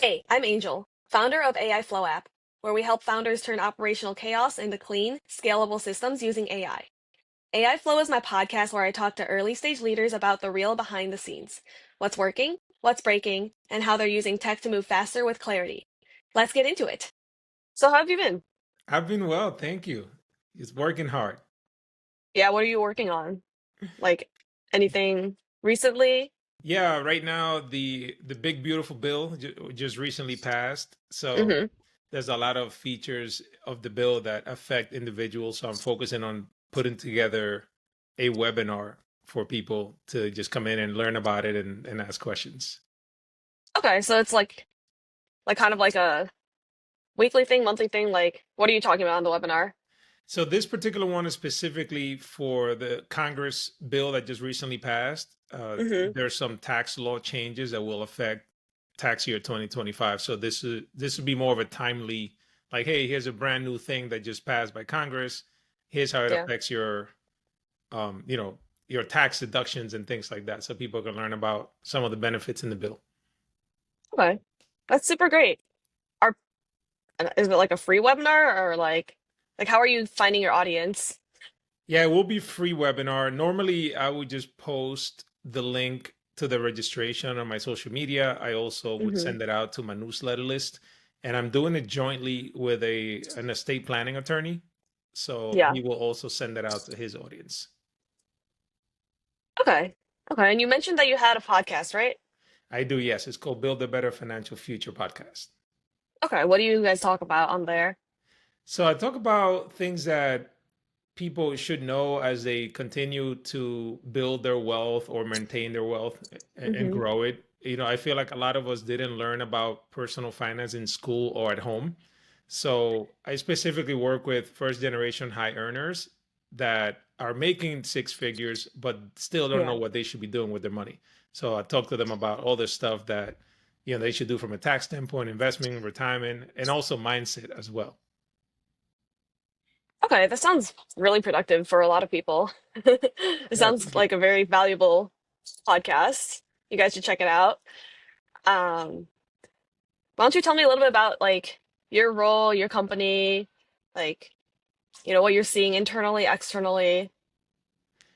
Hey, I'm Angel, founder of AI Flow app, where we help founders turn operational chaos into clean, scalable systems using AI. AI Flow is my podcast where I talk to early stage leaders about the real behind the scenes, what's working, what's breaking, and how they're using tech to move faster with clarity. Let's get into it. So, how have you been? I've been well, thank you. It's working hard. Yeah, what are you working on? Like anything recently? Yeah, right now the big beautiful bill just recently passed. So Mm-hmm. there's a lot of features of the bill that affect individuals. So I'm focusing on putting together a webinar for people to just come in and learn about it and ask questions. Okay, so it's like kind of like a weekly thing, monthly thing. Like, what are you talking about on the webinar? So this particular one is specifically for the Congress bill that just recently passed. Mm-hmm. There's some tax law changes that will affect tax year 2025. So this would be more of a timely, like, hey, here's a brand new thing that just passed by Congress. Here's how it Yeah. affects your, you know, your tax deductions and things like that, so people can learn about some of the benefits in the bill. Okay. That's super great. Are is it like a free webinar or like how are you finding your audience? Yeah, it will be free webinar. Normally, I would just post the link to the registration on my social media. I also would Hmm. send it out to my newsletter list, and I'm doing it jointly with an estate planning attorney. So Yeah. he will also send it out to his audience. Okay. Okay. And you mentioned that you had a podcast, right? I do, yes. It's called Build a Better Financial Future podcast. Okay. What do you guys talk about on there? So I talk about things that people should know as they continue to build their wealth or maintain their wealth and Hmm. grow it. You know, I feel like a lot of us didn't learn about personal finance in school or at home. So I specifically work with first generation high earners that are making six figures, but still don't know Yeah. what they should be doing with their money. So I talk to them about all the stuff that, they should do from a tax standpoint, investment, retirement, and also mindset as well. Okay. That sounds really productive for a lot of people. It Yeah, sounds thank you. like a very valuable podcast. You guys should check it out. Um, why don't you tell me a little bit about like your role, your company, like, what you're seeing internally, externally.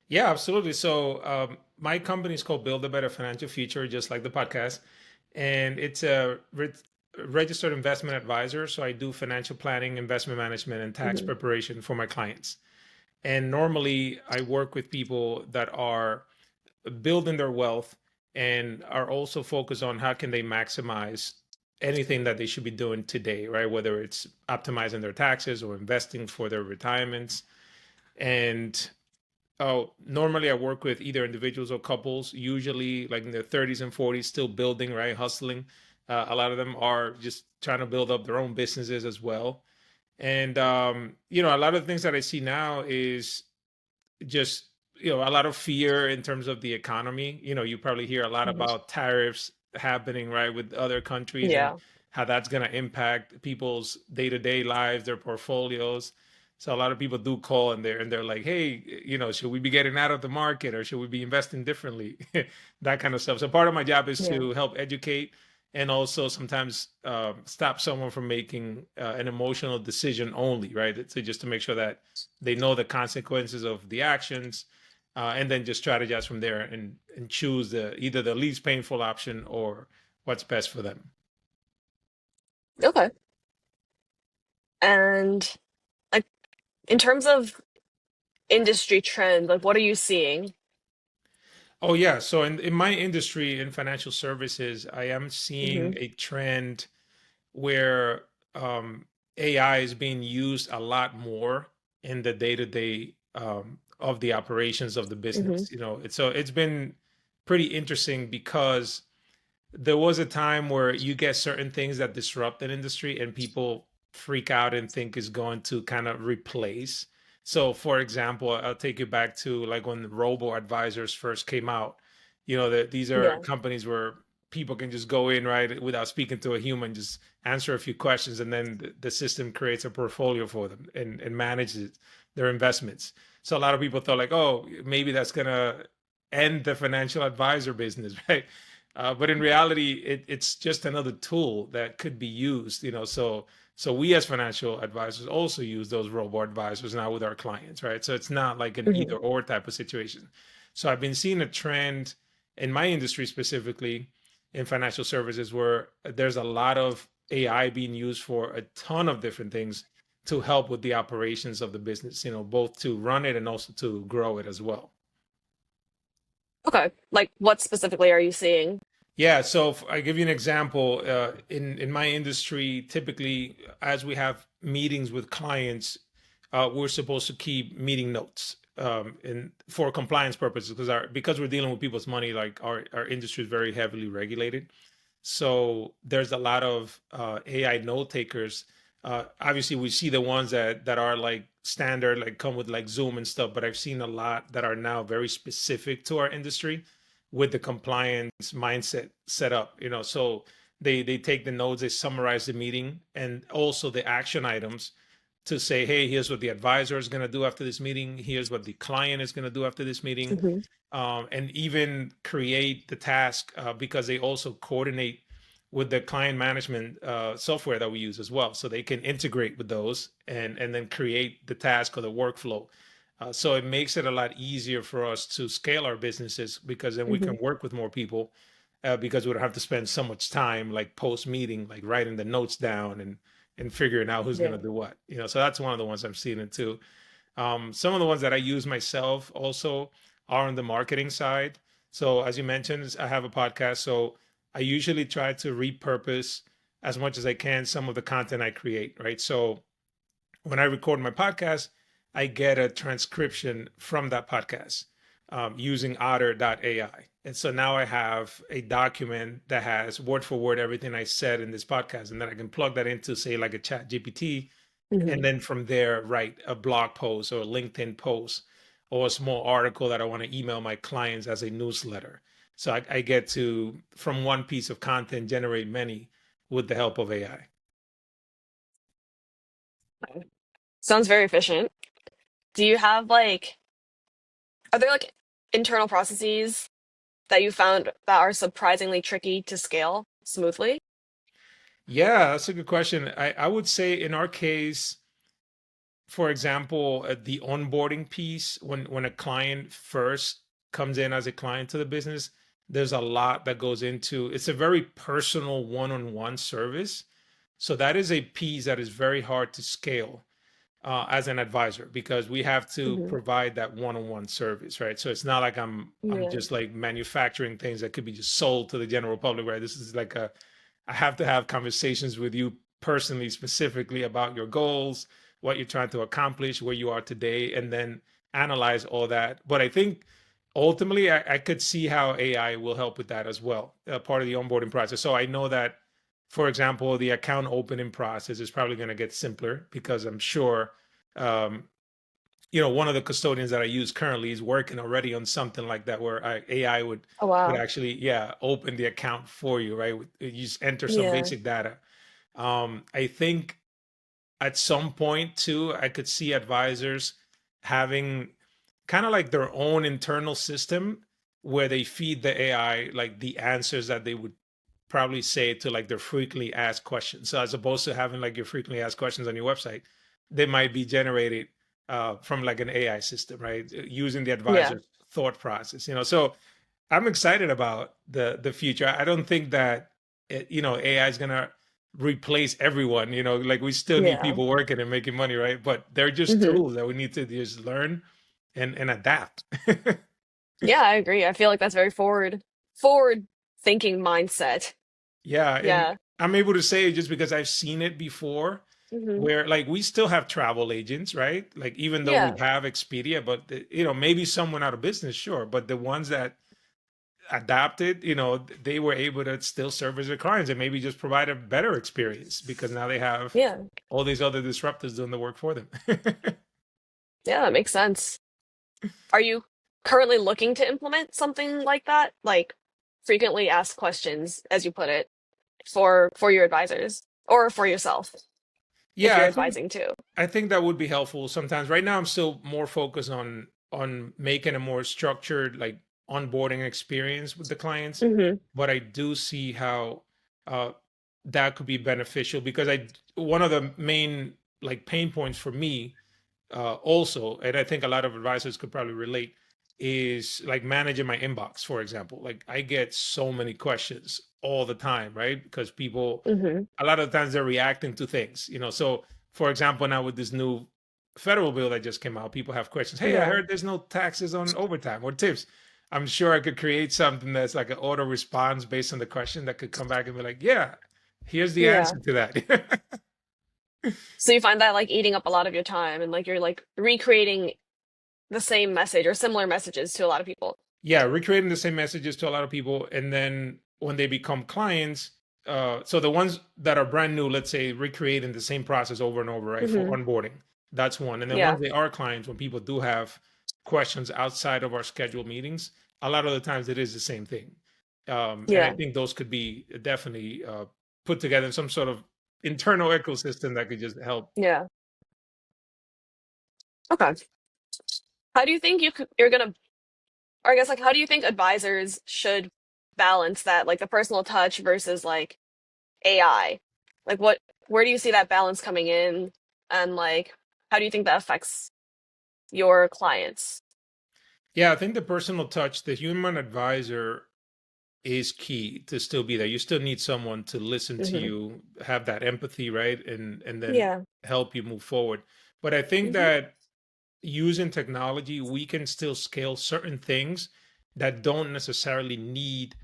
Yeah, absolutely. So, my company is called Build a Better Financial Future, just like the podcast, and it's a registered investment advisor. So I do financial planning, investment management, and tax Hmm. preparation for my clients. And normally, I work with people that are building their wealth and are also focused on how can they maximize anything that they should be doing today, right? Whether it's optimizing their taxes or investing for their retirements. And normally I work with either individuals or couples, usually like in their 30s and 40s, still building, right? Hustling. A lot of them are just trying to build up their own businesses as well. And, a lot of the things that I see now is just, a lot of fear in terms of the economy. You probably hear a lot Hmm. about tariffs happening, right, with other countries and Yeah. how that's going to impact people's day-to-day lives, their portfolios. So a lot of people do call and they're like, hey, should we be getting out of the market or should we be investing differently? That kind of stuff. So part of my job is Yeah. to help educate and also sometimes stop someone from making an emotional decision only, right? So just to make sure that they know the consequences of the actions, and then just strategize from there and choose either the least painful option or what's best for them. Okay. And like in terms of industry trends, like what are you seeing? Oh yeah, so in my industry in financial services, I am seeing Hmm. a trend where um, AI is being used a lot more in the day to day of the operations of the Hmm. business. It's been pretty interesting because there was a time where you get certain things that disrupt an industry and people freak out and think is going to kind of replace. So, for example, I'll take you back to like when robo advisors first came out. That these are Yeah. companies where people can just go in, right, without speaking to a human, just answer a few questions, and then the system creates a portfolio for them and manages their investments. So a lot of people thought like, oh, maybe that's gonna end the financial advisor business, right? But in reality, it's just another tool that could be used, so we as financial advisors also use those robo advisors now with our clients, right? So it's not like an Hmm. either or type of situation. So I've been seeing a trend in my industry, specifically in financial services, where there's a lot of AI being used for a ton of different things to help with the operations of the business, both to run it and also to grow it as well. Okay. Like what specifically are you seeing? Yeah, so I give you an example. In my industry, typically, as we have meetings with clients, we're supposed to keep meeting notes, and for compliance purposes, because we're dealing with people's money, like our industry is very heavily regulated. So there's a lot of AI note takers. Obviously, we see the ones that are like standard, like come with like Zoom and stuff. But I've seen a lot that are now very specific to our industry, with the compliance mindset set up. So they take the notes, they summarize the meeting, and also the action items to say, hey, here's what the advisor is going to do after this meeting. Here's what the client is going to do after this meeting, Hmm. and even create the task, because they also coordinate with the client management software that we use as well, so they can integrate with those and then create the task or the workflow. So it makes it a lot easier for us to scale our businesses, because then we Hmm. can work with more people, because we don't have to spend so much time like post meeting, like writing the notes down and figuring out who's going Yeah. to do what. So that's one of the ones I'm seeing it too. Some of the ones that I use myself also are on the marketing side. So as you mentioned, I have a podcast. So I usually try to repurpose as much as I can some of the content I create, right? So when I record my podcast, I get a transcription from that podcast, using otter.ai. And so now I have a document that has word for word everything I said in this podcast. And then I can plug that into, say, like a chat GPT, and Hmm. then from there write a blog post or a LinkedIn post or a small article that I want to email my clients as a newsletter. So I get to, from one piece of content, generate many with the help of AI. Sounds very efficient. Do you have like, are there like internal processes that you found that are surprisingly tricky to scale smoothly? Yeah, that's a good question. I would say in our case, for example, the onboarding piece, when a client first comes in as a client to the business, there's a lot that goes into it's a very personal one-on-one service. So that is a piece that is very hard to scale, as an advisor, because we have to Hmm. provide that one-on-one service, right? So it's not like I'm Yeah. just like manufacturing things that could be just sold to the general public, right? This is like I have to have conversations with you personally, specifically about your goals, what you're trying to accomplish, where you are today, and then analyze all that. But I think ultimately, I could see how AI will help with that as well, part of the onboarding process. So I know that, for example, the account opening process is probably going to get simpler, because I'm sure, um, one of the custodians that I use currently is working already on something like that, where AI Oh, would wow. actually, yeah, open the account for you, right? You just enter some Yeah. basic data. I think at some point too, I could see advisors having kind of like their own internal system where they feed the AI like the answers that they would probably say to like their frequently asked questions. So as opposed to having like your frequently asked questions on your website, they might be generated, from like an AI system, right? Using the Yeah. advisor's thought process. So I'm excited about the future. I don't think that AI is gonna replace everyone. Like we still need Yeah. people working and making money, right? But they're just Hmm. tools that we need to just learn and adapt. Yeah, I agree. I feel like that's very forward thinking mindset. Yeah, and Yeah. I'm able to say it just because I've seen it before, Hmm. where like we still have travel agents, right? Like even though we Yeah. have Expedia, but maybe someone out of business, sure, but the ones that adapted, they were able to still service their clients and maybe just provide a better experience, because now they have Yeah. all these other disruptors doing the work for them. Yeah, that makes sense. Are you currently looking to implement something like that? Like frequently asked questions, as you put it, for your advisors or for yourself if Yeah, you're I think advising too. I think that would be helpful sometimes. Right now, I'm still more focused on making a more structured, like onboarding experience with the clients, Hmm. but I do see how uh, that could be beneficial because I one of the main like pain points for me also, and I think a lot of advisors could probably relate, is like managing my inbox, for example. Like I get so many questions all the time, right? Because people, Hmm. a lot of times they're reacting to things, you know. So, for example, now with this new federal bill that just came out, people have questions. Hey, I Yeah. heard there's no taxes on overtime or tips. I'm sure I could create something that's like an auto response based on the question that could come back and be like, yeah, here's the Yeah. answer to that. So you find that like eating up a lot of your time and like you're like recreating the same message or similar messages to a lot of people. Yeah, recreating the same messages to a lot of people, and then when they become clients, so the ones that are brand new, let's say recreating the same process over and over, right, for Hmm. onboarding, that's one. And then Yeah. once they are clients, when people do have questions outside of our scheduled meetings, a lot of the times it is the same thing. And I Yeah. think those could be definitely put together in some sort of internal ecosystem that could just help. Yeah. Okay. How do you think you're gonna, or I guess like how do you think advisors should balance that, like the personal touch versus like AI? Like where do you see that balance coming in? And like how do you think that affects your clients? Yeah, I think the personal touch, the human advisor is key to still be there. You still need someone to listen to Hmm. you, have that empathy, right? And then Yeah. help you move forward. But I think Hmm. that using technology, we can still scale certain things that don't necessarily need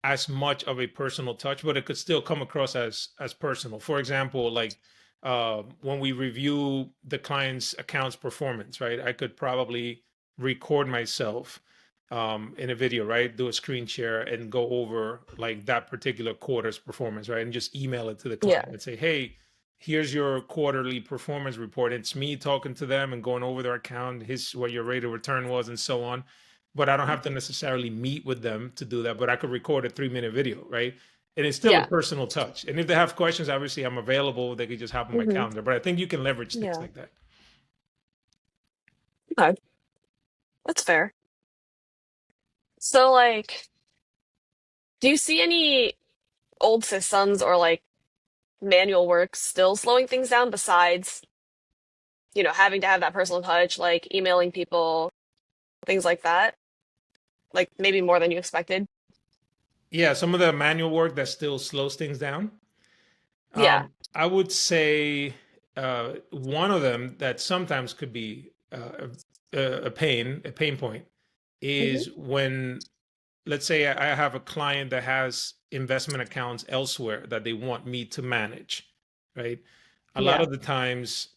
as much of a personal touch, but it could still come across as personal. For example, like when we review the client's accounts performance, right? I could probably record myself in a video, right? Do a screen share and go over like that particular quarter's performance, right? And just email it to the Yeah. client and say, hey, here's your quarterly performance report. It's me talking to them and going over their account, his what your rate of return was, and so on. But I don't have to necessarily meet with them to do that. But I could record a 3 minute video, right? And it's still a Yeah. personal touch. And if they have questions, obviously I'm available. They could just hop on my Hmm. calendar. But I think you can leverage things Yeah. like that. Okay. That's fair. So like, do you see any old systems or like manual work still slowing things down besides, having to have that personal touch, like emailing people, things like that? Like maybe more than you expected? Yeah, some of the manual work that still slows things down. Yeah. I would say one of them that sometimes could be a pain point Hmm. is when, let's say, I have a client that has investment accounts elsewhere that they want me to manage, right? A lot Yeah. of the times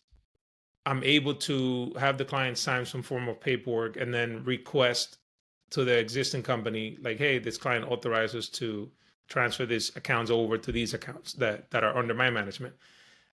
I'm able to have the client sign some form of paperwork and then request to the existing company, like, hey, this client authorizes to transfer these accounts over to these accounts that are under my management.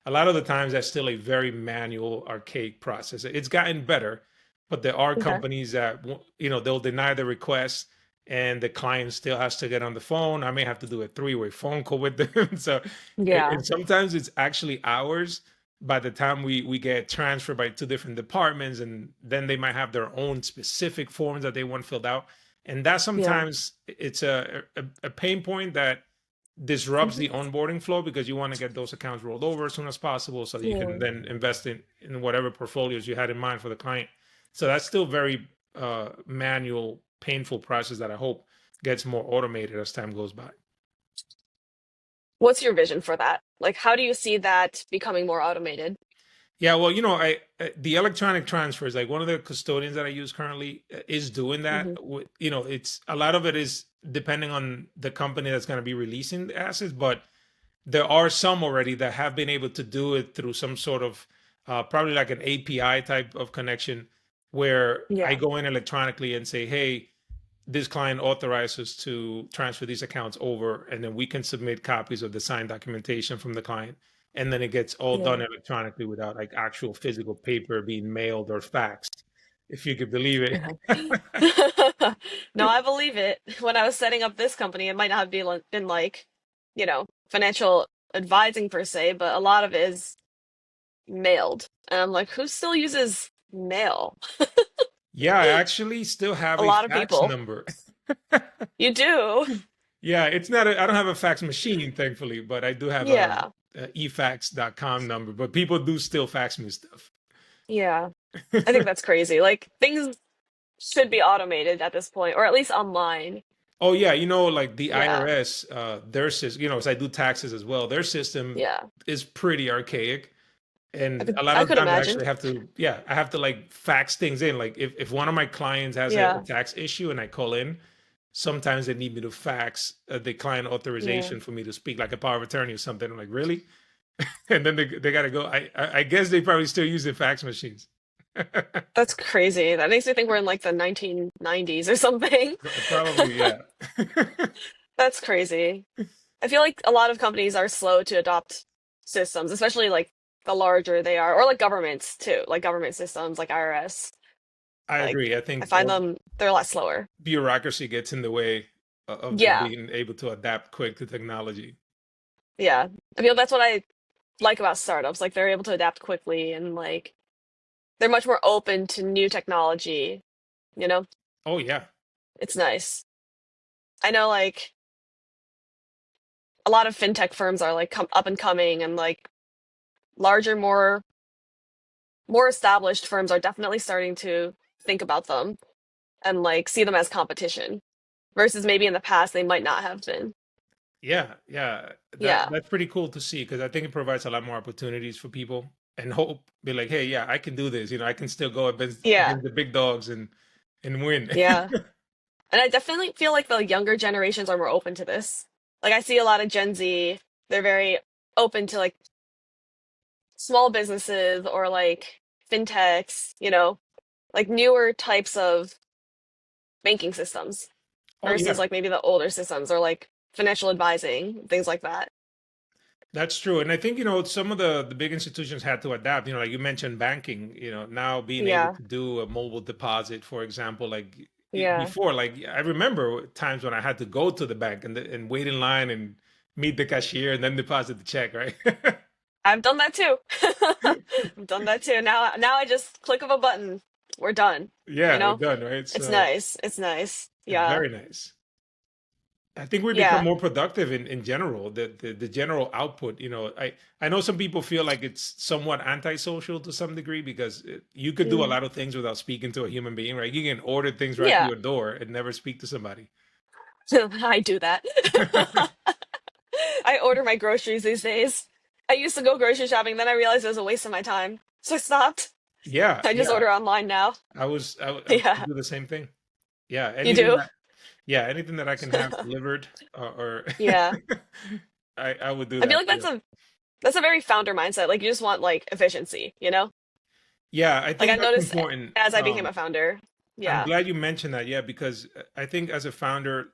A lot of the times that's still a very manual, archaic process. It's gotten better, but there are Okay. companies that they'll deny the request and the client still has to get on the phone. I may have to do a three-way phone call with them. So Yeah. and sometimes it's actually hours by the time we get transferred by two different departments, and then they might have their own specific forms that they want filled out. And that Yeah. sometimes it's a pain point that disrupts Hmm. the onboarding flow because you want to get those accounts rolled over as soon as possible so that you can Yeah. then invest in whatever portfolios you had in mind for the client. So that's still very manual, painful process that I hope gets more automated as time goes by. What's your vision for that? Like, how do you see that becoming more automated? Yeah, well, the electronic transfers, like one of the custodians that I use currently is doing that. Hmm. It's a lot of it is depending on the company that's going to be releasing the assets, but there are some already that have been able to do it through some sort of probably like an API type of connection where I Yeah. go in electronically and say, hey, this client authorizes to transfer these accounts over, and then we can submit copies of the signed documentation from the client. And then it gets all done Yeah. electronically without like actual physical paper being mailed or faxed, if you could believe it. Okay. No, I believe it. When I was setting up this company, it might not have been like, financial advising per se, but a lot of it is mailed. And I'm like, who still uses mail? Yeah, I actually still have A a lot of fax people. number. You do. Yeah, it's not I don't have a fax machine, thankfully, but I do have Yeah. a efax.com number, but people do still fax me stuff. Yeah. I think that's crazy. Like things should be automated at this point, or at least online. Oh yeah, like the Yeah. IRS, their system, as I do taxes as well, their system Yeah. is pretty archaic. And a lot I of could times I imagine. actually have to, yeah, I have to like fax things in. Like if one of my clients has a Yeah. tax issue and I call in, sometimes they need me to fax the client Yeah. authorization for me to speak, like a power of attorney or something. I'm like, really? And then they got to go. I guess they probably still use the fax machines. That's crazy. That makes me think we're in like the 1990s or something. Probably, yeah. That's crazy. I feel like a lot of companies are slow to adopt systems, especially like the larger they are, or like governments too, like government systems like IRS. I Like agree. I I think find them they're a lot slower. bureaucracy gets in the way of them Yeah, being able to adapt quick to technology. yeah. I feel that's what I like about startups. Like they're able to adapt quickly and like they're much more open to new technology, you know? Oh, yeah. It's nice. I know like a lot of fintech firms are like up and coming and like larger, more established firms are definitely starting to think about them and like see them as competition versus maybe in the past they might not have been. Yeah, yeah, Yeah. that's pretty cool to see because I think it provides a lot more opportunities for people and hope be like, hey, yeah, I can do this. I can still go Yeah. against the big dogs and win. Yeah. And I definitely feel like the younger generations are more open to this. Like I see a lot of Gen Z, they're very open to like small businesses or like fintechs, like newer types of banking systems Oh versus yeah, like maybe the older systems or like financial advising, things like that. that's true. And I think some of the big institutions had to adapt. Like you mentioned banking. Now being able Yeah. to do a mobile deposit, for example, like Yeah. before, like I remember times when I had to go to the bank and wait in line and meet the cashier and then deposit the check, right? I've done that too. I've done that too. Now I just click of a button. We're done. You Yeah, we're know? done, right? It's So nice. It's nice. Yeah. very nice. I think we become Yeah. more productive in general. The general output, I know some people feel like it's somewhat antisocial to some degree because you could do a Mm. lot of things without speaking to a human being, right? You can order things right to Yeah. your door and never speak to somebody. I do that. I order my groceries these days. I used to go grocery shopping, then I realized it was a waste of my time. So I stopped. Yeah, I just yeah. order online now. I Yeah. do the same thing. Yeah, You do? anything that I can have delivered or Yeah. I would do I feel that. like that's a very founder mindset. Like you just want like efficiency, you know? Yeah, I Like think I've that's noticed important. as I became a founder. I'm Yeah. glad you mentioned that. Yeah, because I think as a founder,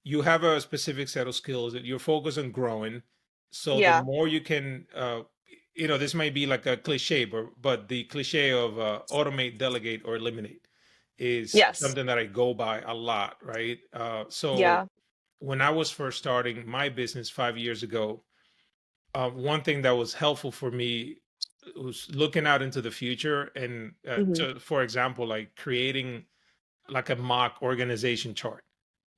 you have a specific set of skills that you're focused on growing. So the Yeah. more you can, this might be like a cliche, but the cliche of automate, delegate, or eliminate is Yes. something that I go by a lot, right? So Yeah. when I was first starting my business 5 years ago, one thing that was helpful for me was looking out into the future and Hmm. for example, like creating like a mock organization chart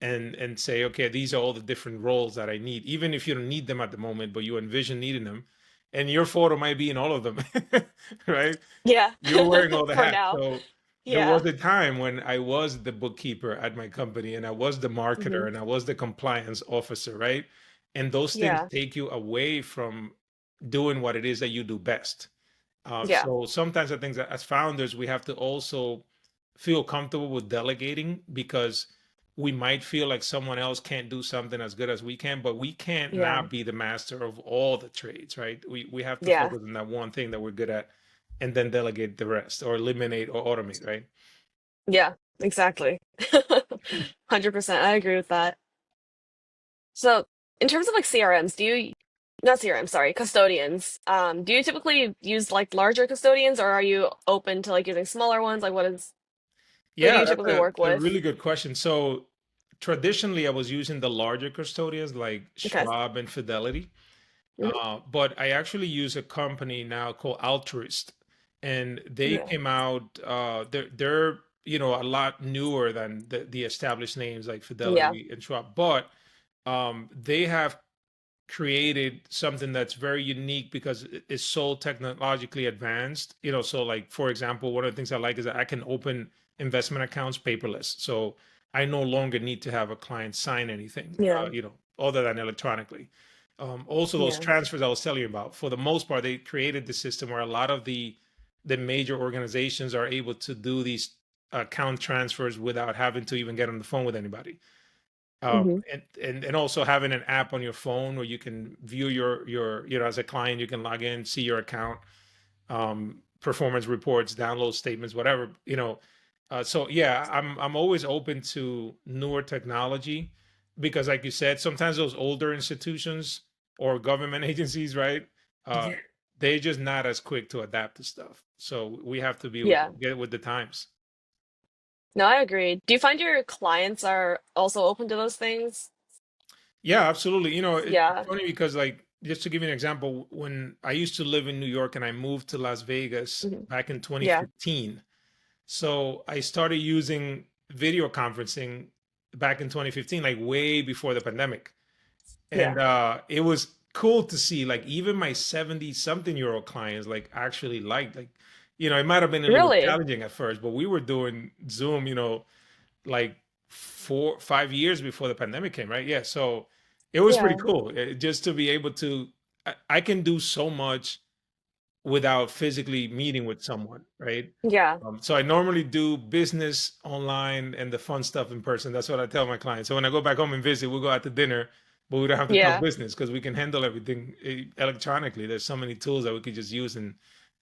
and say, okay, these are all the different roles that I need, even if you don't need them at the moment, but you envision needing them. And your photo might be in all of them, right? Yeah. You're wearing all the For hats. now. So there Yeah. was a time when I was the bookkeeper at my company and I was the Hmm. marketer and I was the compliance officer, right? And those things Yeah. take you away from doing what it is that you do best. Yeah. So sometimes I think that as founders, we have to also feel comfortable with delegating because we might feel like someone else can't do something as good as we can, but we can't Yeah. not be the master of all the trades, right? We have to Yeah. focus on that one thing that we're good at and then delegate the rest or eliminate or automate, right? Yeah. Exactly. 100%. I agree with that. So, in terms of like CRMs, not CRM, sorry, custodians, do you typically use like larger custodians or are you open to like using smaller ones? Like who do Yeah, you that's typically work a with? really good question. So traditionally, I was using the larger custodians like Okay. Schwab and Fidelity. Hmm. But I actually use a company now called Altruist, and they Okay. came out. They're a lot newer than the established names like Yeah. Fidelity and Schwab, but they have created something that's very unique because it's so technologically advanced. So like for example, one of the things I like is that I can open investment accounts paperless. So I no longer need to have a client sign anything, Yeah. other than electronically. Also, those Yeah. transfers I was telling you about, for the most part, they created the system where a lot of the major organizations are able to do these account transfers without having to even get on the phone with anybody. Hmm. And also having an app on your phone where you can view your as a client, you can log in, see your account, performance reports, download statements, whatever. So yeah, I'm always open to newer technology because, like you said, sometimes those older institutions or government agencies, right? Uh, they're just not as quick to adapt to stuff. So we have to Yeah. get with the times. No, I agree. Do you find your clients are also open to those things? Yeah, absolutely. It's Yeah. funny because, like, just to give you an example, when I used to live in New York and I moved to Las Vegas Hmm. back in Yeah. 2015, so I started using video conferencing back in 2015, like way before the pandemic. Yeah. And it was cool to see, like, even my 70 something year old clients, like, actually liked, like, it might have been a little Really? challenging at first, but we were doing Zoom, like 5 years before the pandemic came, right? Yeah, so it was pretty Yeah. cool, just to be able to. I can do so much without physically meeting with someone, right? Yeah. So I normally do business online and the fun stuff in person. That's what I tell my clients. So when I go back home and visit, we'll go out to dinner, but we don't have to talk Yeah. business because we can handle everything electronically. There's so many tools that we could just use and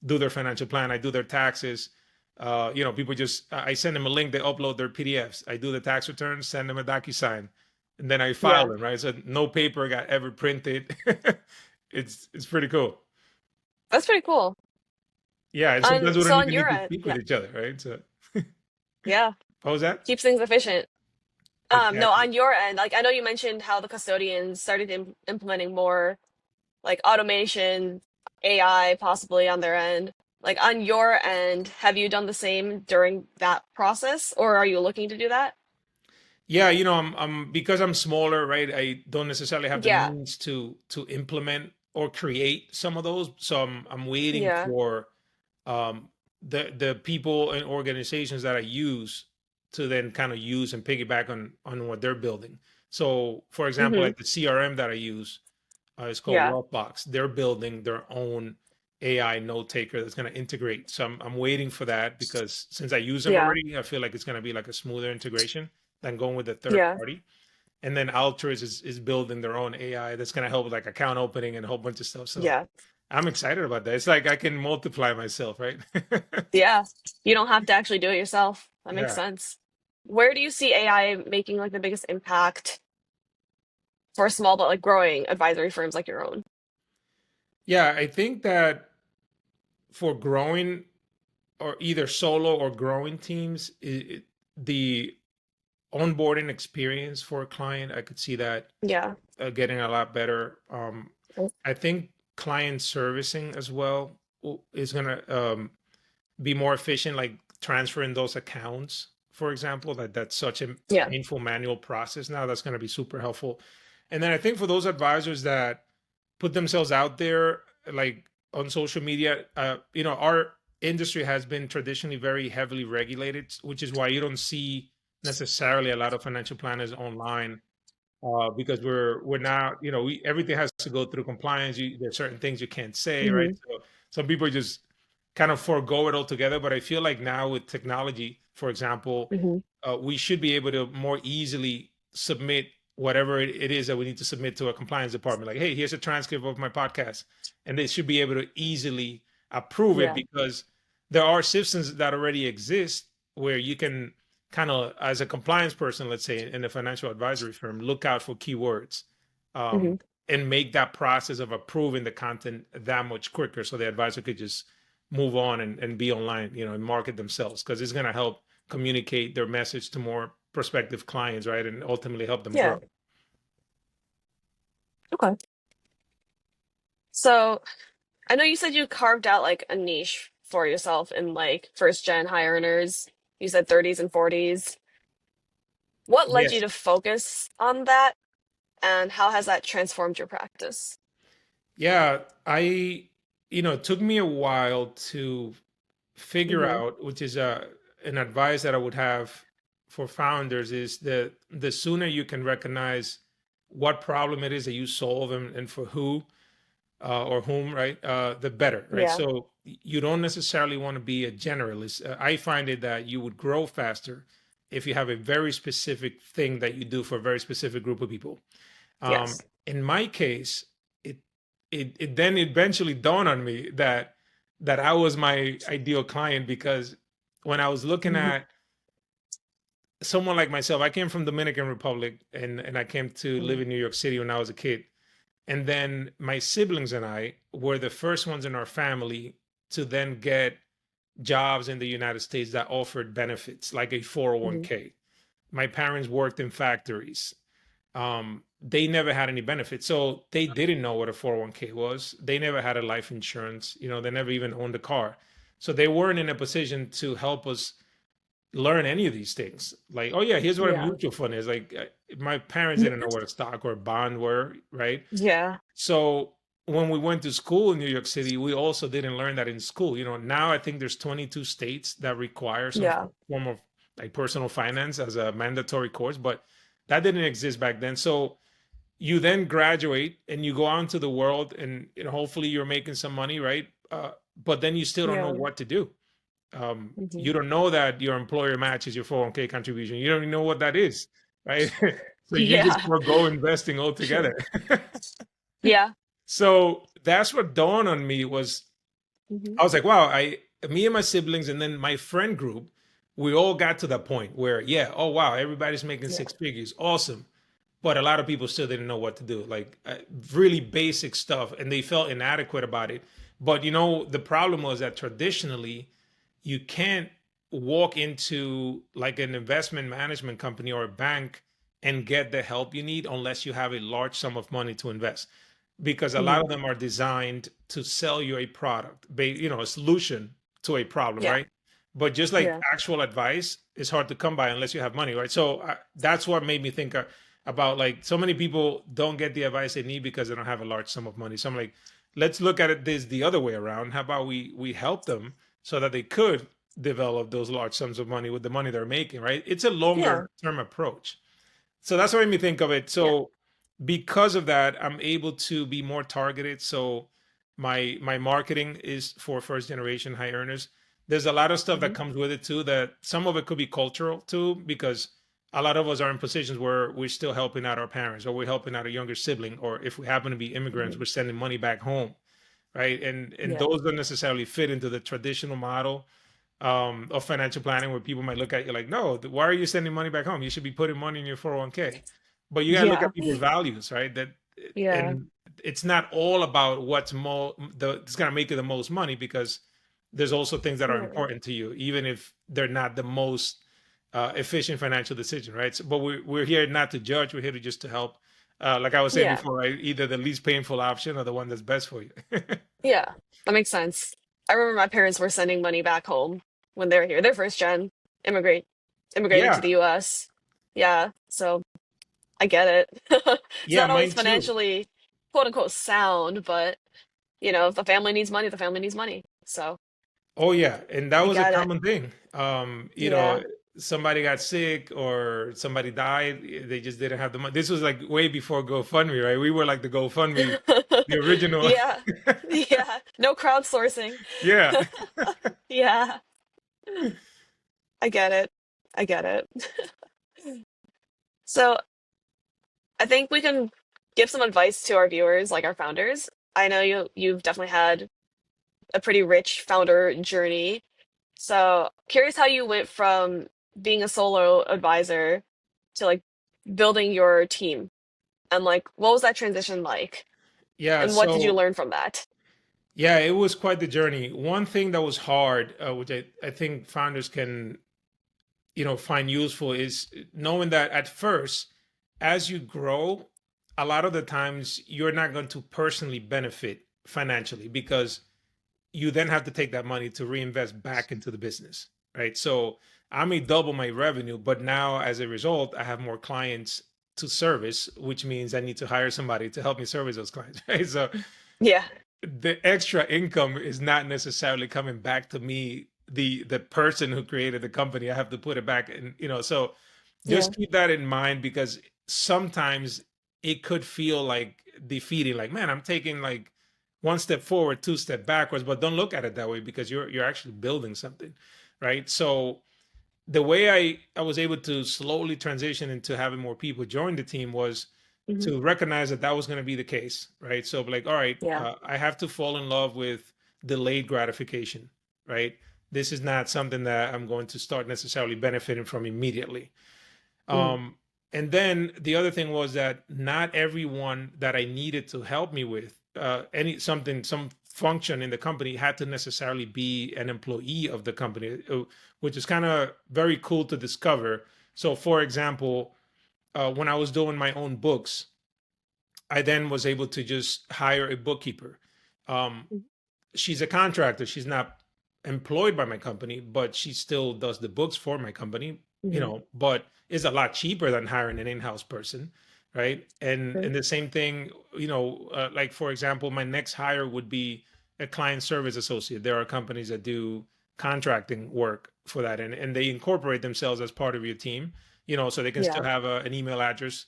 do their financial plan. I do their taxes. People just I send them a link. They upload their PDFs. I do the tax returns, send them a DocuSign, and then I file Yeah. them. Right, so no paper got ever printed. It's pretty cool. That's pretty cool. Yeah, and sometimes we So don't on even need your to end, speak with yeah. each other, right? So, Yeah. what was that? Keeps things efficient. No, Exactly. on your end, like I know you mentioned how the custodians started implementing more like automation, AI possibly on their end. Like on your end, have you done the same during that process, or are you looking to do that? Yeah, I'm because I'm smaller, right? I don't necessarily have the Yeah. means to implement or create some of those. So I'm waiting Yeah. for um the people and organizations that I use to then kind of use and piggyback on what they're building. So, for example, Hmm. like the CRM that I use, it's called Yeah. Wealthbox. They're building their own AI note taker that's going to integrate. So I'm waiting for that because since I use them Yeah. already, I feel like it's going to be like a smoother integration than going with a third Yeah. party. And then Altruist is building their own AI that's going to help with like account opening and a whole bunch of stuff. So Yeah. I'm excited about that. It's like I can multiply myself, right? Yeah. You don't have to actually do it yourself. That makes Yeah. sense. Where do you see AI making like the biggest impact for small but like growing advisory firms like your own? Yeah. I think that for growing or either solo or growing teams, the onboarding experience for a client, I could see that Yeah. getting a lot better. Mm. I think client servicing as well is going to be more efficient, like transferring those accounts, for example. That's such a Yeah. painful manual process now. That's going to be super helpful. And then I think for those advisors that put themselves out there, like on social media, our industry has been traditionally very heavily regulated, which is why you don't see necessarily a lot of financial planners online because we're not, we everything has to go through compliance. There's certain things you can't say, right? Hmm. So some people just kind of forego it altogether. But I feel like now with technology, for example, Hmm. we should be able to more easily submit whatever it is that we need to submit to a compliance department. Like, hey, here's a transcript of my podcast, and they should be able to easily approve it Yeah. because there are systems that already exist where you can kind of, as a compliance person, let's say in a financial advisory firm, look out for keywords Hmm. um, and make that process of approving the content that much quicker so the advisor could just move on and be online, and market themselves because it's going to help communicate their message to more prospective clients, right? And ultimately help them Yeah. grow. Okay. So I know you said you carved out like a niche for yourself in like first gen high earners. You said 30s and 40s. What led you Yes. to focus on that, and how has that transformed your practice? Yeah, it took me a while to figure Hmm. out, which is an advice that I would have for founders, is that the sooner you can recognize what problem it is that you solve, and for who, or whom, right? The better, right? Yeah. So you don't necessarily want to be a generalist. I find it that you would grow faster if you have a very specific thing that you do for a very specific group of people. Yes. In my case, it it then eventually dawned on me that I was my ideal client, because when I was looking Hmm. at someone like myself, I came from Dominican Republic, and I came to live in New York City when I was a kid. And then my siblings and I were the first ones in our family to then get jobs in the United States that offered benefits like a Hmm. 401k. My parents worked in factories. They never had any benefits. So they didn't know what a 401k was. They never had a life insurance. They never even owned a car. So they weren't in a position to help us learn any of these things. Like, oh yeah, here's what a Yeah. mutual fund is. Like, my parents didn't know what a stock or a bond were, right? Yeah. So when we went to school in New York City, we also didn't learn that in school. Now I think there's 22 states that require some Yeah. form of like personal finance as a mandatory course, but that didn't exist back then. So you then graduate and you go out into the world, and hopefully you're making some money, right? But then you still don't know Yeah. what to do. Hmm. You don't know that your employer matches your 401k contribution. You don't even know what that is, right? So you just Yeah. forego investing altogether. Yeah. So that's what dawned on me was, Hmm. I was like, wow, me and my siblings and then my friend group, we all got to that point where, yeah, oh wow, everybody's making Yeah. six figures, awesome. But a lot of people still didn't know what to do, like really basic stuff, and they felt inadequate about it. But the problem was that traditionally, you can't walk into like an investment management company or a bank and get the help you need unless you have a large sum of money to invest, because a lot Hmm. of them are designed to sell you a product, a solution to a problem, Yeah. right? But just like Yeah. actual advice is hard to come by unless you have money, right? So that's what made me think about, like, so many people don't get the advice they need because they don't have a large sum of money. So I'm like, let's look at it this the other way around. How about we help them so that they could develop those large sums of money with the money they're making, right? It's a Yeah. longer term approach. So that's what made me think of it. Yeah. So because of that, I'm able to be more targeted. So my marketing is for first generation high earners. There's a lot of stuff that Hmm. comes with it too, that some of it could be cultural too, because a lot of us are in positions where we're still helping out our parents, or we're helping out a younger sibling, or if we happen to be immigrants, Hmm. we're sending money back home, right? And Yeah. those don't necessarily fit into the traditional model of financial planning, where people might look at you like, no, why are you sending money back home? You should be putting money in your 401k. But you got to look Yeah. at people's values, right? Yeah. And it's not all about it's going to make you the most money, because there's also things that are Yeah. important to you, even if they're not the most efficient financial decision, right? So, but we're here not to judge. We're here to just to help. Like I was saying Yeah. before, right? Either the least painful option or the one that's best for you. Yeah. That makes sense. I remember my parents were sending money back home when they were here. They're first gen immigrate immigrated to Yeah, the US. Yeah. So I get it. It's yeah, not always mine too. financially quote unquote sound, but if the family needs money, the family needs money. So Oh yeah, and that I was a get it. common thing. Yeah. Somebody got sick or somebody died, they just didn't have the money. This was like way before GoFundMe, right? We were like the GoFundMe, the original. Yeah. Yeah. No crowdsourcing. Yeah. Yeah. I get it. I get it. So I think we can give some advice to our viewers, like our founders. I know you've definitely had a pretty rich founder journey. So curious how you went from being a solo advisor to like building your team, and like what was that transition like? Yeah, And what did you so learn from that? yeah, it was quite the journey. One thing that was hard, which I think founders can, find useful, is knowing that at first, as you grow, a lot of the times you're not going to personally benefit financially, because you then have to take that money to reinvest back into the business. right? So I may double my revenue, but now as a result, I have more clients to service, which means I need to hire somebody to help me service those clients, right? So Yeah. the extra income is not necessarily coming back to me, the person who created the company. I have to put it back, and so Yeah. just keep that in mind, because sometimes it could feel like defeating, like, man, I'm taking like one step forward, two step backwards. But don't look at it that way, because you're actually building something, right? So the way I was able to slowly transition into having more people join the team was Hmm. to recognize that that was going to be the case, right? So like, all right, Yeah. I have to fall in love with delayed gratification, right? This is not something that I'm going to start necessarily benefiting from immediately. Mm. Um, and then the other thing was that not everyone that I needed to help me with some function in the company had to necessarily be an employee of the company, which is kind of very cool to discover. So, for example, when I was doing my own books, I then was able to just hire a bookkeeper. Um, she's a contractor. She's not employed by my company, but she still does the books for my company, Mm-hmm. but it's a lot cheaper than hiring an in-house person, right? And the same thing, like for example, my next hire would be a client service associate. There are companies that do contracting work for that, and they incorporate themselves as part of your team, so they can still Yeah. have an email address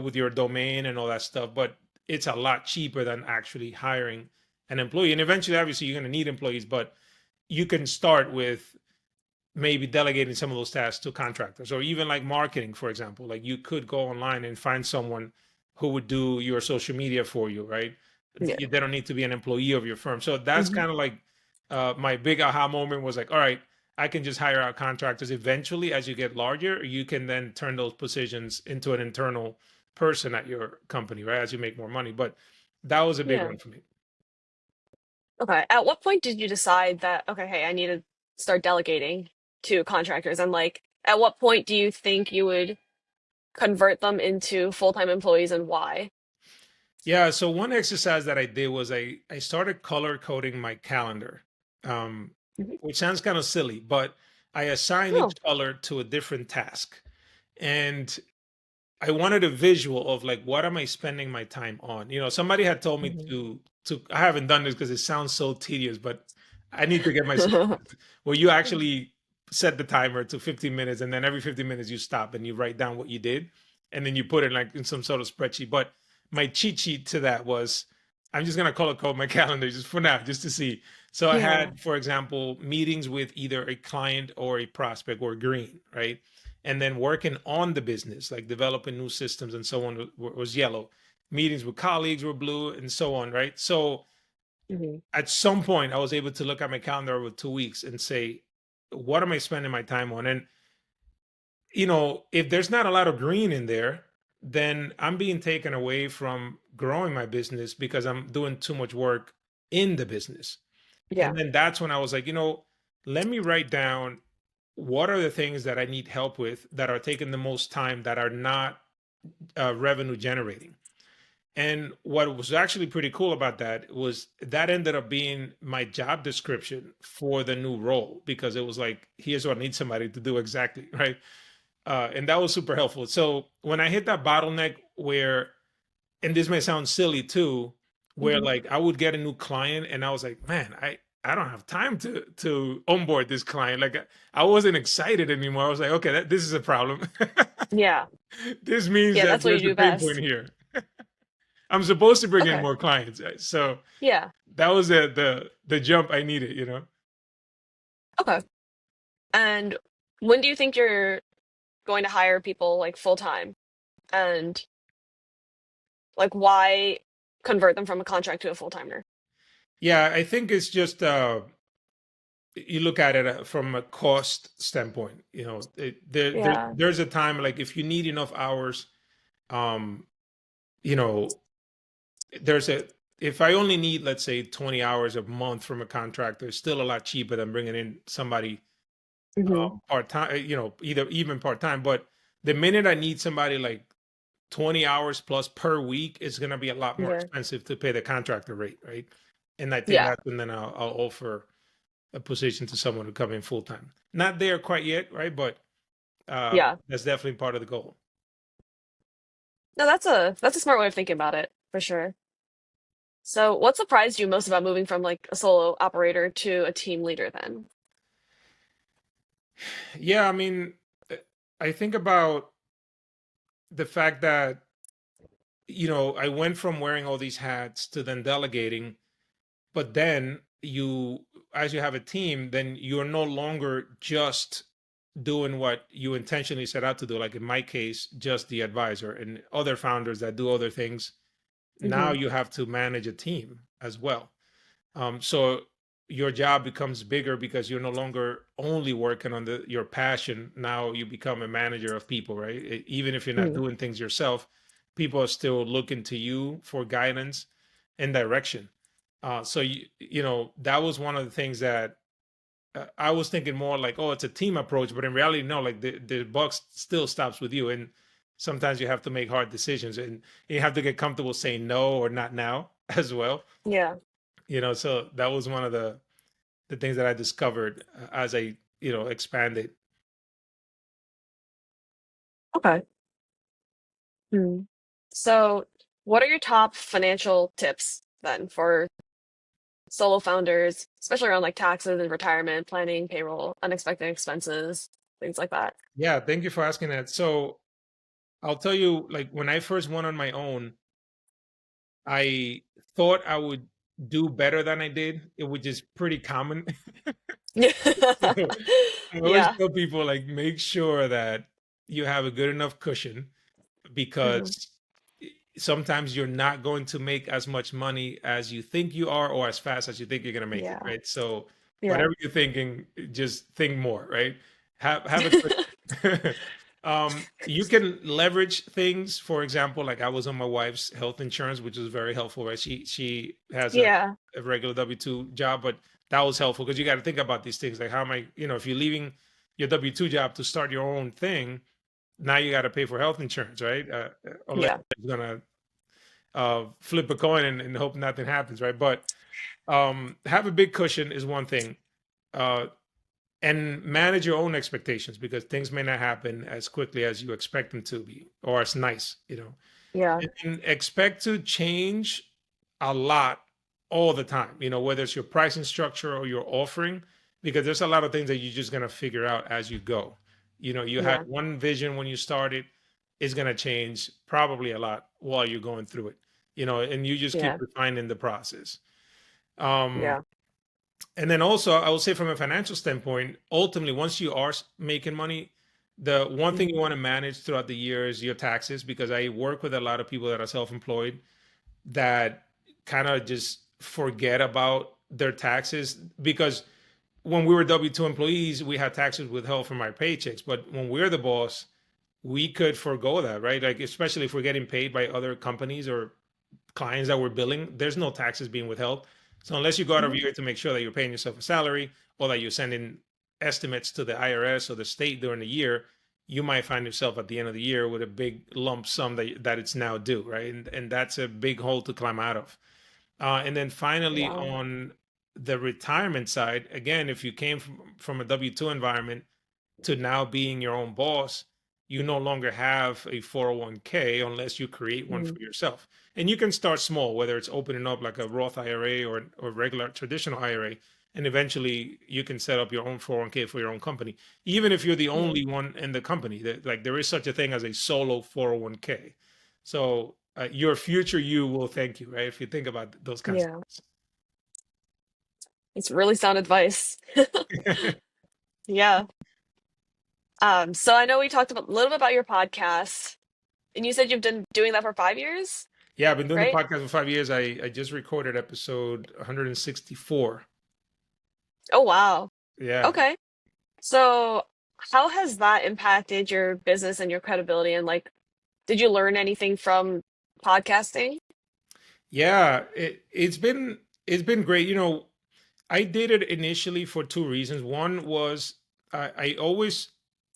with your domain and all that stuff, but it's a lot cheaper than actually hiring an employee. And eventually, obviously, you're going to need employees, but you can start with maybe delegating some of those tasks to contractors, or even like marketing, for example. Like you could go online and find someone who would do your social media for you, right? Yeah. They don't need to be an employee of your firm. So that's Hmm. kind of like my big aha moment was like, all right, I can just hire out contractors. Eventually, as you get larger, you can then turn those positions into an internal person at your company, right? As you make more money. But that was a big Yeah. one for me. Okay. At what point did you decide that, okay, hey, I need to start delegating to contractors? And like, at what point do you think you would convert them into full-time employees and why? Yeah, so one exercise that I did was I started color coding my calendar, um, Mhm. which sounds kind of silly, but I assigned each Oh. color to a different task, and I wanted a visual of like, what am I spending my time on? Somebody had told me Mhm. to I haven't done this because it sounds so tedious, but I need to get myself where you actually set the timer to 15 minutes, and then every 15 minutes you stop and you write down what you did, and then you put it like in some sort of spreadsheet. But my cheat sheet to that was, I'm just gonna color code my calendar just for now, just to see. So I Yeah. had, for example, meetings with either a client or a prospect were green, right? And then working on the business, like developing new systems and so on, was yellow. Meetings with colleagues were blue, and so on, right? So Mhm. at some point, I was able to look at my calendar over 2 weeks and say, what am I spending my time on? And if there's not a lot of green in there, then I'm being taken away from growing my business because I'm doing too much work in the business. Yeah. And then that's when I was like, let me write down what are the things that I need help with that are taking the most time, that are not revenue generating. And what was actually pretty cool about that was that ended up being my job description for the new role, because it was like, here's what I need somebody to do exactly, right? And that was super helpful. So when I hit that bottleneck where, and this may sound silly too, where Mhm. like I would get a new client and I was like, man, I don't have time to onboard this client. Like I wasn't excited anymore. I was like, okay, this is a problem. Yeah. This means Yeah, that that's what you there's a do pain point best. here. I'm supposed to bring in Okay. more clients, right? So Yeah. that was the jump I needed. Okay. And when do you think you're going to hire people like full time? And like why convert them from a contract to a full timer? Yeah, I think it's just you look at it from a cost standpoint. Yeah. There's a time, like if you need enough hours, um, you know, there's a if I only need, let's say, 20 hours a month from a contractor, it's still a lot cheaper than bringing in somebody Hmm. part time. Either even part time. But the minute I need somebody like 20 hours plus per week, it's going to be a lot more Yeah. expensive to pay the contractor rate, right? And I think Yeah. that's when then I'll offer. a position to someone to come in full time. Not there quite yet, right? But Yeah. that's definitely part of the goal. No, that's a smart way of thinking about it, for sure. So, what surprised you most about moving from like a solo operator to a team leader then? Yeah, I mean, uh, I think about the fact that, I went from wearing all these hats to then delegating, but then as you have a team, then you're no longer just doing what you intentionally set out to do. Like in my case, just the advisor, and other founders that do other things. Now Hmm. you have to manage a team as well. So your job becomes bigger because you're no longer only working on your passion. Now you become a manager of people, right? Even if you're not Hmm. doing things yourself, people are still looking to you for guidance and direction. So that was one of the things that I was thinking more like, oh, it's a team approach, but in reality, no. Like the buck still stops with you, and sometimes you have to make hard decisions, and you have to get comfortable saying no or not now as well. Yeah. So that was one of the things that I discovered as I expanded. Okay. Hmm. So, what are your top financial tips then for solo founders, especially around like taxes and retirement planning, payroll, unexpected expenses, things like that? Yeah, thank you for asking that. So I'll tell you, like when I first went on my own, I thought I would do better than I did, which is pretty common. So I always Yeah. tell people like make sure that you have a good enough cushion, Hmm. because sometimes you're not going to make as much money as you think you are, or as fast as you think you're going to make it, Yeah. right? So Yeah. whatever you're thinking, just think more, right? Have a cushion. You can leverage things. For example, like I was on my wife's health insurance, which was very helpful, right? She has Yeah. a regular W-2 job, but that was helpful because you got to think about these things. Like how am I, if you're leaving your W-2 job to start your own thing, now you got to pay for health insurance, right? Unless Yeah. you're gonna flip a coin and hope nothing happens, right? But have a big cushion is one thing, uh, and manage your own expectations, because things may not happen as quickly as you expect them to be, or as nice, Yeah. and expect to change a lot all the time, whether it's your pricing structure or your offering, because there's a lot of things that you're just going to figure out as you go. You had Yeah. one vision when you started, is going to change probably a lot while you're going through it, and you just keep Yeah. refining the process. Um, Yeah. and then also, I would say from a financial standpoint, ultimately, once you are making money, the one thing Hmm. you want to manage throughout the year is your taxes, because I work with a lot of people that are self-employed that kind of just forget about their taxes, because when we were W-2 employees, we had taxes withheld from our paychecks. But when we're the boss, we could forego that, right? Like, especially if we're getting paid by other companies or clients that we're billing, there's no taxes being withheld. So unless you go out of Hmm. your way to make sure that you're paying yourself a salary, or that you're sending estimates to the IRS or the state during the year, you might find yourself at the end of the year with a big lump sum that it's now due, right? And that's a big hole to climb out of. And then finally, Wow. on the retirement side, again, if you came from a W-2 environment to now being your own boss, you no longer have a 401k unless you create one Hmm. for yourself. And you can start small, whether it's opening up like a Roth IRA or regular traditional IRA. And eventually you can set up your own 401k for your own company, even if you're the Yeah. only one in the company. Like there is such a thing as a solo 401k. So your future you will thank you, right? If you think about those kinds Yeah. It's really sound advice. of things. Yeah. So I know we talked a little bit about your podcast, and you said you've been doing that for 5 years, Yeah, I've been doing the right? podcast for 5 years. I just recorded episode 164. Oh, wow. Yeah. Okay. So how has that impacted your business and your credibility? And like, did you learn anything from podcasting? Yeah, it's been great. I did it initially for two reasons. One was I always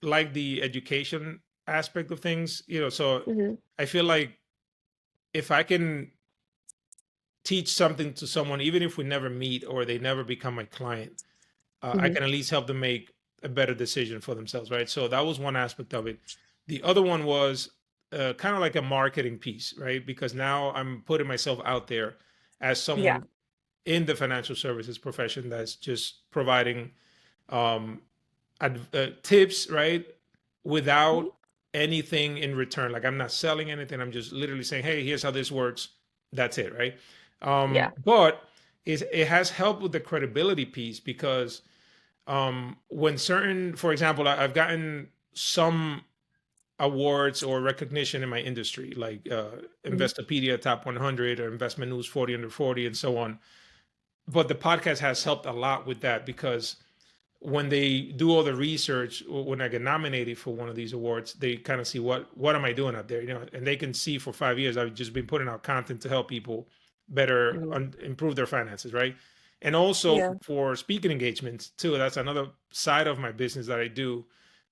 like the education aspect of things, so Hmm. I feel like if I can teach something to someone, even if we never meet or they never become my client, I Hmm. can at least help them make a better decision for themselves, right? So that was one aspect of it. The other one was kind of like a marketing piece, right? Because now I'm putting myself out there as Yeah. someone in the financial services profession that's just providing um, tips, right? Hmm. Without anything in return. Like I'm not selling anything. I'm just literally saying, hey, here's how this works. That's it, right? Yeah. But it has helped with the credibility piece because when certain, for example, I've gotten some awards or recognition in my industry, like Hmm. Investopedia Top 100 or Investment News 40 under 40 and so on. But the podcast has helped a lot with that because when they do all the research, when I get nominated for one of these awards, they kind of see what am I doing out there, and they can see for 5 years I've just been putting out content to help people better Hmm. improve their finances, right? And also Yeah. for speaking engagements too. That's another side of my business that I do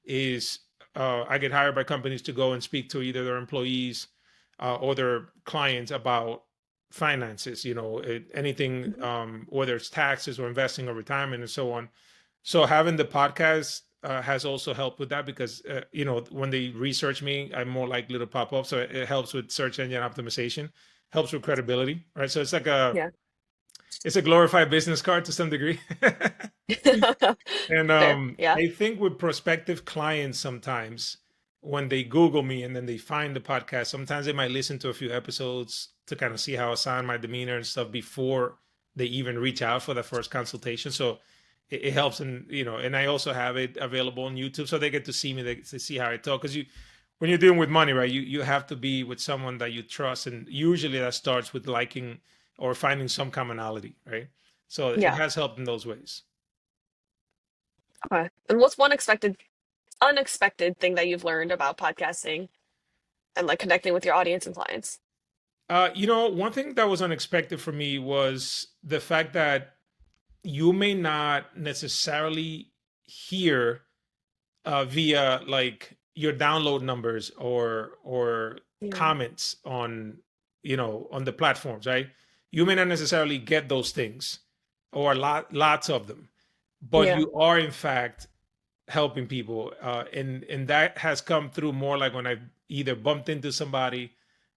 is I get hired by companies to go and speak to either their employees or their clients about finances, anything, Hmm. whether it's taxes or investing or retirement and so on. So having the podcast has also helped with that because when they research me, I'm more likely to pop up. So it helps with search engine optimization, helps with credibility, right? So Yeah. it's a glorified business card to some degree. And Fair. Yeah. I think with prospective clients, sometimes when they Google me and then they find the podcast, sometimes they might listen to a few episodes to kind of see how I sound, my demeanor and stuff before they even reach out for the first consultation. So it helps, and I also have it available on YouTube, so they get to see me, to see how I talk. Because when you're dealing with money, right, you have to be with someone that you trust, and usually that starts with liking or finding some commonality, right? So it Yeah. has helped in those ways. Okay. And what's one unexpected thing that you've learned about podcasting and like connecting with your audience and clients? One thing that was unexpected for me was the fact that you may not necessarily hear via like your download numbers or Yeah. comments on the platforms, right? You may not necessarily get those things or lots of them, but Yeah. you are in fact helping people, and that has come through more like when I've either bumped into somebody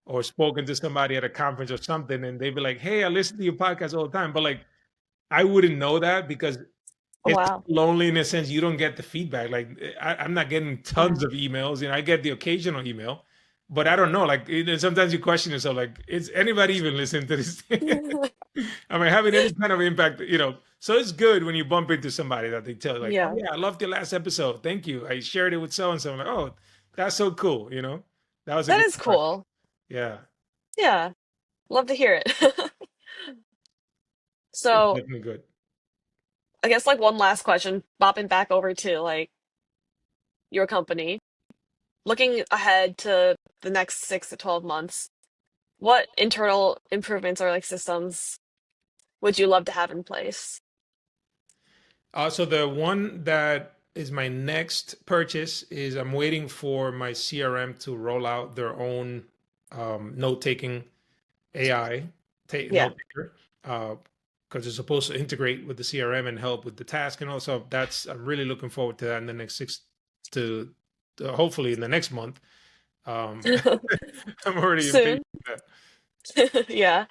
or spoken to somebody at a conference or something, and they'd be like, "Hey, I listen to your podcast all the time," but like I wouldn't know that because Oh, it's wow. lonely in a sense. You don't get the feedback. Like I'm not getting tons Yeah. of emails. I get the occasional email, but I don't know. Like sometimes you question yourself. Like, is anybody even listening to this? Am I having any kind of impact? So it's good when you bump into somebody that they tell you, like, "Oh Yeah. yeah, I loved your last episode. Thank you. I shared it with so and so." I'm like, "Oh, that's so cool." That was a That good is impression. cool. Yeah, Yeah. Love to hear it. it's So definitely good. I guess like one last question, bopping back over to like your company, looking ahead to the next 6 to 12 months, what internal improvements or like systems would you love to have in place? So the one that is my next purchase is I'm waiting for my CRM to roll out their own note-taking AI Yeah. note taker, because it's supposed to integrate with the CRM and help with the task. And also, I'm really looking forward to that in the next to hopefully in the next month. Um, I'm already impatient Soon. for that. Yeah.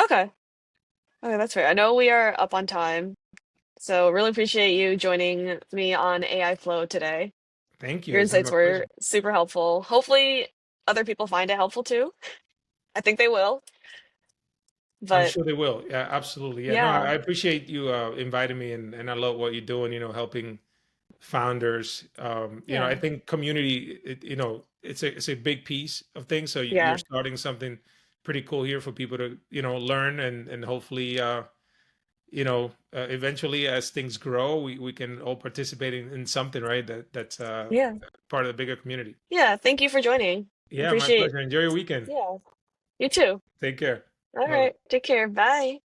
Okay. Okay, that's fair. I know we are up on time, so really appreciate you joining me on AI Flow today. Thank you. Your It's been insights my were pleasure. super helpful. Hopefully, other people find it helpful too. I think they will. I'm But sure they will. Yeah, absolutely. Yeah, no, I yeah, appreciate you inviting me, and I love what you're doing. Helping founders. I yeah, think community. It's a big piece of things. So you're yeah, starting something pretty cool here for people to learn and hopefully eventually as things grow we can all participate in something, right? That's yeah, part of the bigger community. yeah. Thank you for joining. Yeah, my Appreciate. pleasure. Enjoy your weekend. Yeah, you too. Take care. All Bye. right. Take care. Bye.